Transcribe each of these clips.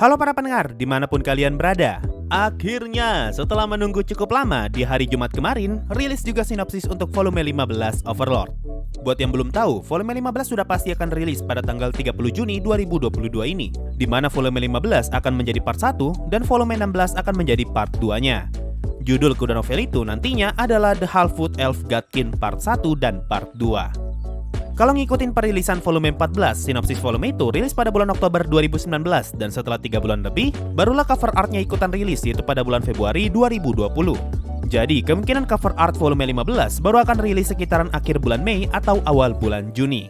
Halo para pendengar, dimanapun kalian berada. Akhirnya, setelah menunggu cukup lama, di hari Jumat kemarin, rilis juga sinopsis untuk volume 15 Overlord. Buat yang belum tahu, volume 15 sudah pasti akan rilis pada tanggal 30 Juni 2022 ini, di mana volume 15 akan menjadi part 1 dan volume 16 akan menjadi part 2-nya. Judul kuda novel itu nantinya adalah The Half-Foot Elf Godkin part 1 dan part 2. Kalau ngikutin perilisan volume 14, sinopsis volume itu rilis pada bulan Oktober 2019 dan setelah 3 bulan lebih, barulah cover artnya ikutan rilis yaitu pada bulan Februari 2020. Jadi, kemungkinan cover art volume 15 baru akan rilis sekitaran akhir bulan Mei atau awal bulan Juni.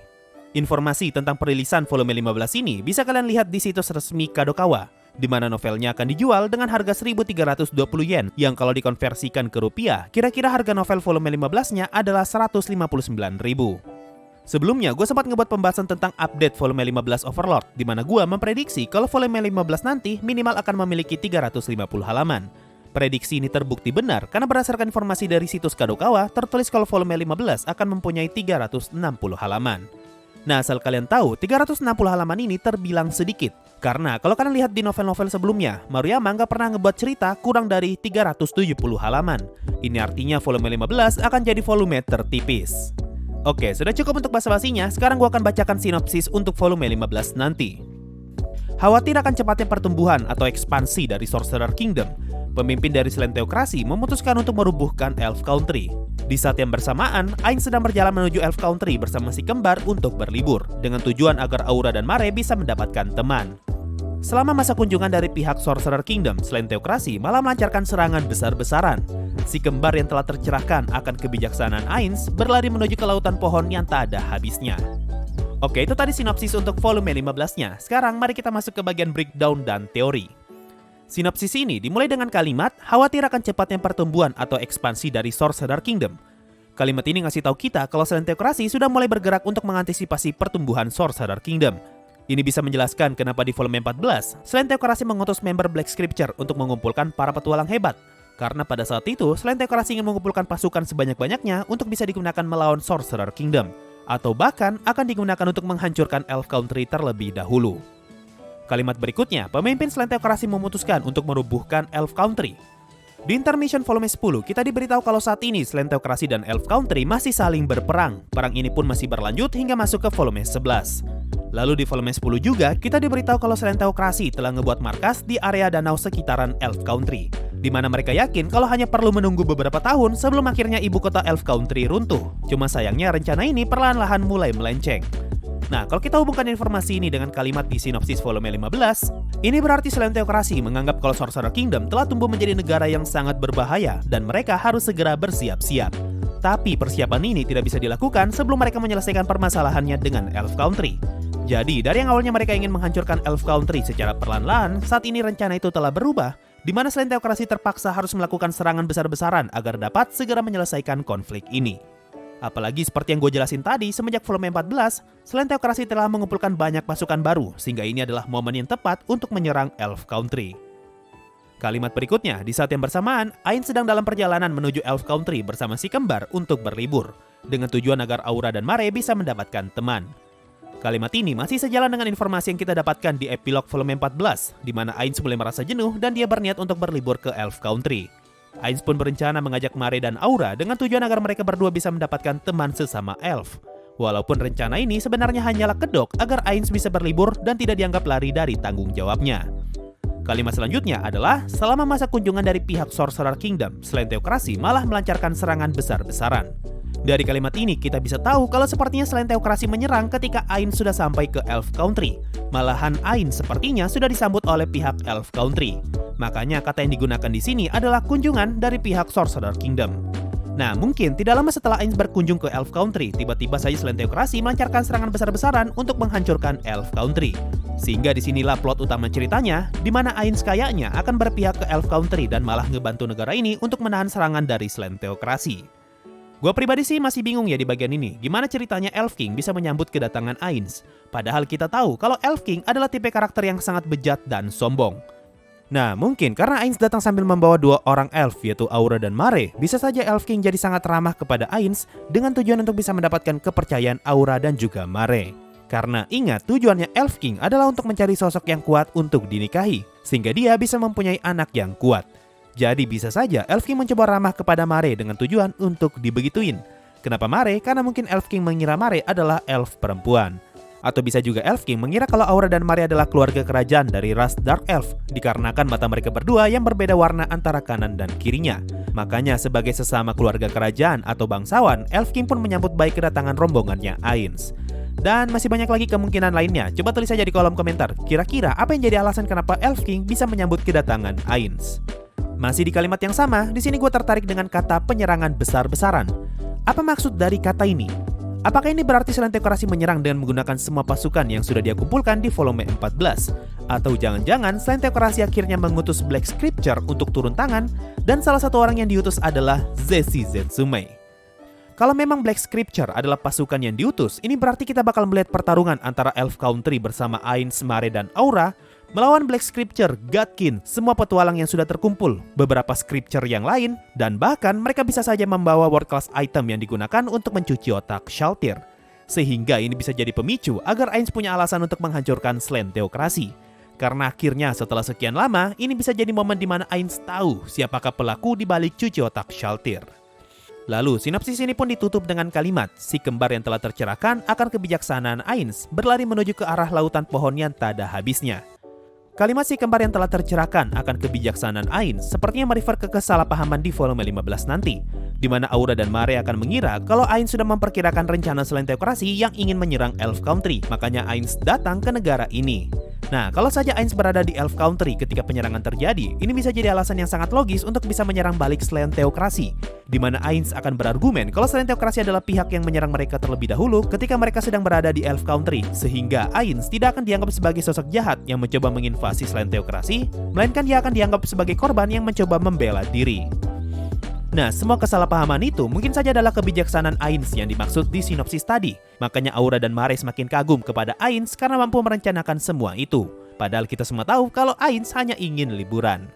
Informasi tentang perilisan volume 15 ini bisa kalian lihat di situs resmi Kadokawa, di mana novelnya akan dijual dengan harga 1.320 yen yang kalau dikonversikan ke rupiah, kira-kira harga novel volume 15-nya adalah 159.000. Sebelumnya, gue sempat ngebuat pembahasan tentang update volume 15 Overlord, di mana gue memprediksi kalau volume 15 nanti minimal akan memiliki 350 halaman. Prediksi ini terbukti benar karena berdasarkan informasi dari situs Kadokawa, tertulis kalau volume 15 akan mempunyai 360 halaman. Nah, asal kalian tahu, 360 halaman ini terbilang sedikit. Karena kalau kalian lihat di novel-novel sebelumnya, Maruyama nggak pernah ngebuat cerita kurang dari 370 halaman. Ini artinya volume 15 akan jadi volume tertipis. Oke, sudah cukup untuk basa-basinya, sekarang gua akan bacakan sinopsis untuk volume 15 nanti. Khawatir akan cepatnya pertumbuhan atau ekspansi dari Sorcerer Kingdom, pemimpin dari Slant Theocracy memutuskan untuk merubuhkan Elf Country. Di saat yang bersamaan, Ain sedang berjalan menuju Elf Country bersama si kembar untuk berlibur, dengan tujuan agar Aura dan Mare bisa mendapatkan teman. Selama masa kunjungan dari pihak Sorcerer Kingdom, Slant Theocracy malah melancarkan serangan besar-besaran. Si kembar yang telah tercerahkan akan kebijaksanaan Ainz berlari menuju ke lautan pohon yang tak ada habisnya. Oke, itu tadi sinopsis untuk volume 15-nya. Sekarang mari kita masuk ke bagian breakdown dan teori. Sinopsis ini dimulai dengan kalimat khawatir akan cepatnya pertumbuhan atau ekspansi dari Sorcerer Kingdom. Kalimat ini ngasih tahu kita kalau Slant Theocracy sudah mulai bergerak untuk mengantisipasi pertumbuhan Sorcerer Kingdom. Ini bisa menjelaskan kenapa di volume 14, Slant Theocracy mengutus member Black Scripture untuk mengumpulkan para petualang hebat. Karena pada saat itu, Slant Theocracy ingin mengumpulkan pasukan sebanyak-banyaknya untuk bisa digunakan melawan Sorcerer Kingdom. Atau bahkan akan digunakan untuk menghancurkan Elf Country terlebih dahulu. Kalimat berikutnya, pemimpin Slant Theocracy memutuskan untuk merubuhkan Elf Country. Di Intermission volume 10, kita diberitahu kalau saat ini Slant Theocracy dan Elf Country masih saling berperang. Perang ini pun masih berlanjut hingga masuk ke volume 11. Lalu di volume 10 juga, kita diberitahu kalau Slant Theocracy telah ngebuat markas di area danau sekitaran Elf Country, di mana mereka yakin kalau hanya perlu menunggu beberapa tahun sebelum akhirnya ibu kota Elf Country runtuh. Cuma sayangnya rencana ini perlahan-lahan mulai melenceng. Nah, kalau kita hubungkan informasi ini dengan kalimat di sinopsis volume 15, ini berarti Slant Theocracy menganggap kalau Sorcerer Kingdom telah tumbuh menjadi negara yang sangat berbahaya dan mereka harus segera bersiap-siap. Tapi persiapan ini tidak bisa dilakukan sebelum mereka menyelesaikan permasalahannya dengan Elf Country. Jadi, dari yang awalnya mereka ingin menghancurkan Elf Country secara perlahan-lahan, saat ini rencana itu telah berubah, di mana Slant Theocracy terpaksa harus melakukan serangan besar-besaran agar dapat segera menyelesaikan konflik ini. Apalagi seperti yang gue jelasin tadi, semenjak volume 14, Slant Theocracy telah mengumpulkan banyak pasukan baru, sehingga ini adalah momen yang tepat untuk menyerang Elf Country. Kalimat berikutnya, di saat yang bersamaan, Ain sedang dalam perjalanan menuju Elf Country bersama si kembar untuk berlibur, dengan tujuan agar Aura dan Mare bisa mendapatkan teman. Kalimat ini masih sejalan dengan informasi yang kita dapatkan di epilog volume 14, di mana Ainz mulai merasa jenuh dan dia berniat untuk berlibur ke Elf Country. Ainz pun berencana mengajak Mare dan Aura dengan tujuan agar mereka berdua bisa mendapatkan teman sesama elf. Walaupun rencana ini sebenarnya hanyalah kedok agar Ainz bisa berlibur dan tidak dianggap lari dari tanggung jawabnya. Kalimat selanjutnya adalah, selama masa kunjungan dari pihak Sorcerer Kingdom, Slant Theocracy malah melancarkan serangan besar-besaran. Dari kalimat ini kita bisa tahu kalau sepertinya Slant Theocracy menyerang ketika Ain sudah sampai ke Elf Country. Malahan Ain sepertinya sudah disambut oleh pihak Elf Country. Makanya kata yang digunakan di sini adalah kunjungan dari pihak Sorcerer Kingdom. Nah, mungkin tidak lama setelah Ain berkunjung ke Elf Country, tiba-tiba saja Slant Theocracy melancarkan serangan besar-besaran untuk menghancurkan Elf Country. Sehingga disinilah plot utama ceritanya, di mana Ain kayaknya akan berpihak ke Elf Country dan malah ngebantu negara ini untuk menahan serangan dari Slant Theocracy. Gua pribadi sih masih bingung ya di bagian ini, gimana ceritanya Elf King bisa menyambut kedatangan Ainz. Padahal kita tahu kalau Elf King adalah tipe karakter yang sangat bejat dan sombong. Nah, mungkin karena Ainz datang sambil membawa dua orang elf, yaitu Aura dan Mare, bisa saja Elf King jadi sangat ramah kepada Ainz dengan tujuan untuk bisa mendapatkan kepercayaan Aura dan juga Mare. Karena ingat, tujuannya Elf King adalah untuk mencari sosok yang kuat untuk dinikahi, sehingga dia bisa mempunyai anak yang kuat. Jadi bisa saja Elf King mencoba ramah kepada Mare dengan tujuan untuk dibegituin. Kenapa Mare? Karena mungkin Elf King mengira Mare adalah elf perempuan. Atau bisa juga Elf King mengira kalau Aura dan Mare adalah keluarga kerajaan dari ras Dark Elf, dikarenakan mata mereka berdua yang berbeda warna antara kanan dan kirinya. Makanya sebagai sesama keluarga kerajaan atau bangsawan, Elf King pun menyambut baik kedatangan rombongannya Ainz. Dan masih banyak lagi kemungkinan lainnya. Coba tulis saja di kolom komentar, kira-kira apa yang jadi alasan kenapa Elf King bisa menyambut kedatangan Ainz. Masih di kalimat yang sama, di sini gue tertarik dengan kata penyerangan besar-besaran. Apa maksud dari kata ini? Apakah ini berarti selain Teokrasi menyerang dengan menggunakan semua pasukan yang sudah dia kumpulkan di volume 14? Atau jangan-jangan selain Teokrasi akhirnya mengutus Black Scripture untuk turun tangan, dan salah satu orang yang diutus adalah Zeshi Zetsume? Kalau memang Black Scripture adalah pasukan yang diutus, ini berarti kita bakal melihat pertarungan antara Elf Country bersama Ainz, Mare, dan Aura melawan Black Scripture, Godkin, semua petualang yang sudah terkumpul, beberapa scripture yang lain, dan bahkan mereka bisa saja membawa world class item yang digunakan untuk mencuci otak Shaltir. Sehingga ini bisa jadi pemicu agar Ainz punya alasan untuk menghancurkan Selain Teokrasi. Karena akhirnya setelah sekian lama, ini bisa jadi momen di mana Ainz tahu siapakah pelaku di balik cuci otak Shaltir. Lalu, sinopsis ini pun ditutup dengan kalimat, si kembar yang telah tercerahkan akan kebijaksanaan Ainz berlari menuju ke arah lautan pohon yang tak ada habisnya. Kalimat si kembar yang telah tercerahkan akan kebijaksanaan Ainz sepertinya merefer ke kesalahpahaman di volume 15 nanti, di mana Aura dan Mare akan mengira kalau Ainz sudah memperkirakan rencana Selain Teokrasi yang ingin menyerang Elf Country, makanya Ainz datang ke negara ini. Nah, kalau saja Ainz berada di Elf Country ketika penyerangan terjadi, ini bisa jadi alasan yang sangat logis untuk bisa menyerang balik Selain Teokrasi, di mana Ainz akan berargumen kalau Selain Teokrasi adalah pihak yang menyerang mereka terlebih dahulu ketika mereka sedang berada di Elf Country, sehingga Ainz tidak akan dianggap sebagai sosok jahat yang mencoba menginvasi Selain Teokrasi, melainkan dia akan dianggap sebagai korban yang mencoba membela diri. Nah, semua kesalahpahaman itu mungkin saja adalah kebijaksanaan Ainz yang dimaksud di sinopsis tadi. Makanya Aura dan Mare semakin kagum kepada Ainz karena mampu merencanakan semua itu. Padahal kita semua tahu kalau Ainz hanya ingin liburan.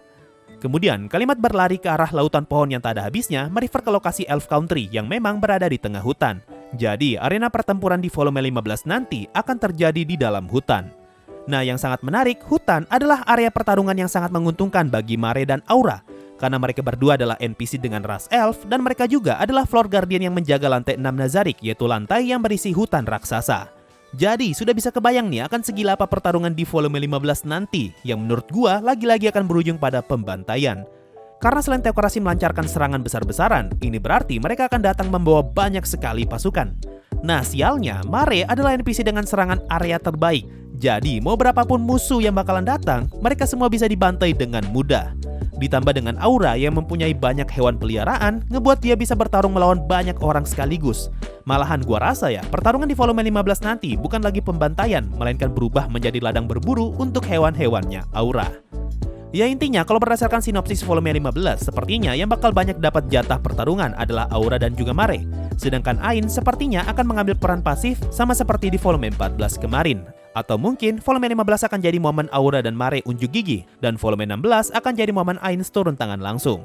Kemudian, kalimat berlari ke arah lautan pohon yang tak ada habisnya merefer ke lokasi Elf Country yang memang berada di tengah hutan. Jadi, arena pertempuran di volume 15 nanti akan terjadi di dalam hutan. Nah, yang sangat menarik, hutan adalah area pertarungan yang sangat menguntungkan bagi Mare dan Aura. Karena mereka berdua adalah NPC dengan ras elf, dan mereka juga adalah Floor Guardian yang menjaga lantai 6 Nazarik, yaitu lantai yang berisi hutan raksasa. Jadi, sudah bisa kebayang nih akan segila apa pertarungan di volume 15 nanti, yang menurut gua lagi-lagi akan berujung pada pembantaian. Karena Selain Teokrasi melancarkan serangan besar-besaran, ini berarti mereka akan datang membawa banyak sekali pasukan. Nah, sialnya, Mare adalah NPC dengan serangan area terbaik. Jadi, mau berapapun musuh yang bakalan datang, mereka semua bisa dibantai dengan mudah. Ditambah dengan Aura yang mempunyai banyak hewan peliharaan, ngebuat dia bisa bertarung melawan banyak orang sekaligus. Malahan gua rasa ya, pertarungan di volume 15 nanti bukan lagi pembantaian, melainkan berubah menjadi ladang berburu untuk hewan-hewannya Aura. Ya intinya, kalau berdasarkan sinopsis volume 15, sepertinya yang bakal banyak dapat jatah pertarungan adalah Aura dan juga Mare. Sedangkan Ainz sepertinya akan mengambil peran pasif sama seperti di volume 14 kemarin. Atau mungkin volume 15 akan jadi momen Aura dan Mare unjuk gigi, dan volume 16 akan jadi momen Ainz turun tangan langsung.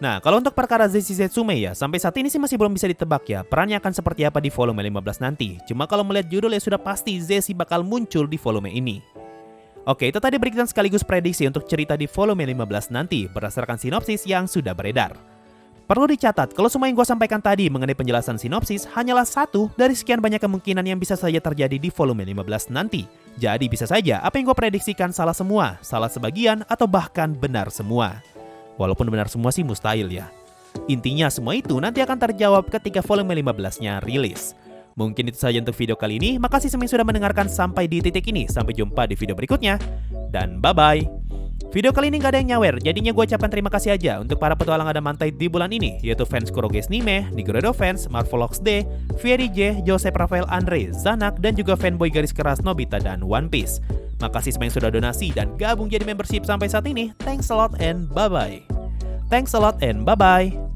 Nah, kalau untuk perkara Zeshi Zetsume ya, sampai saat ini sih masih belum bisa ditebak ya, perannya akan seperti apa di volume 15 nanti. Cuma kalau melihat judul ya sudah pasti Zeshi bakal muncul di volume ini. Oke, itu tadi berita sekaligus prediksi untuk cerita di volume 15 nanti, berdasarkan sinopsis yang sudah beredar. Perlu dicatat, kalau semua yang gue sampaikan tadi mengenai penjelasan sinopsis hanyalah satu dari sekian banyak kemungkinan yang bisa saja terjadi di volume 15 nanti. Jadi bisa saja apa yang gue prediksikan salah semua, salah sebagian, atau bahkan benar semua. Walaupun benar semua sih mustahil ya. Intinya semua itu nanti akan terjawab ketika volume 15-nya rilis. Mungkin itu saja untuk video kali ini. Makasih semua yang sudah mendengarkan sampai di titik ini. Sampai jumpa di video berikutnya. Dan bye-bye. Video kali ini gak ada yang nyawer, jadinya gue ucapkan terima kasih aja untuk para petualang Adamantite di bulan ini, yaitu fans Kuroges Nime, Nigredo fans, Marvelox D, Fieri J, Joseph Rafael Andre, Zanak, dan juga fanboy garis keras Nobita dan One Piece. Makasih semua yang sudah donasi dan gabung jadi membership sampai saat ini. Thanks a lot and bye-bye. Thanks a lot and bye-bye.